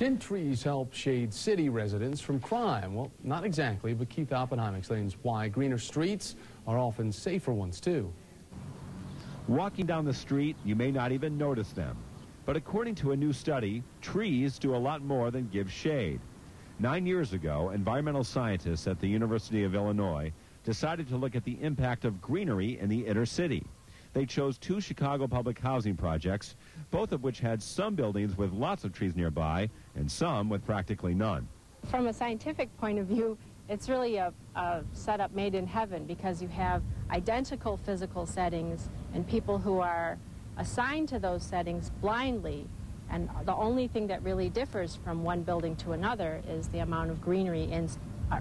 Can trees help shade city residents from crime? Well, not exactly, but Keith Oppenheim explains why greener streets are often safer ones, too. Walking down the street, you may not even notice them. But according to a new study, trees do a lot more than give shade. 9 years ago, environmental scientists at the University of Illinois decided to look at the impact of greenery in the inner city. They chose 2 Chicago public housing projects, both of which had some buildings with lots of trees nearby and some with practically none. From a scientific point of view, it's really a setup made in heaven, because you have identical physical settings and people who are assigned to those settings blindly, and the only thing that really differs from one building to another is the amount of greenery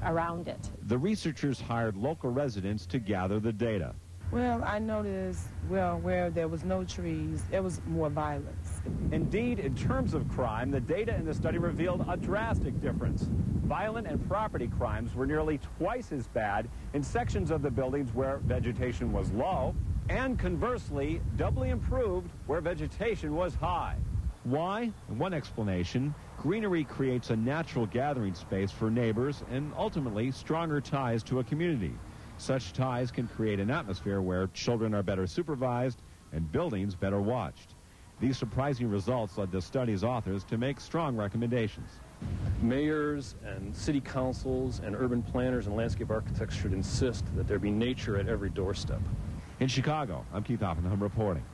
around it. The researchers hired local residents to gather the data. Well, I noticed, where there was no trees, there was more violence. Indeed, in terms of crime, the data in the study revealed a drastic difference. Violent and property crimes were nearly twice as bad in sections of the buildings where vegetation was low, and conversely, doubly improved where vegetation was high. Why? One explanation, greenery creates a natural gathering space for neighbors and ultimately stronger ties to a community. Such ties can create an atmosphere where children are better supervised and buildings better watched. These surprising results led the study's authors to make strong recommendations. Mayors and city councils and urban planners and landscape architects should insist that there be nature at every doorstep. In Chicago, I'm Keith Oppenheim reporting.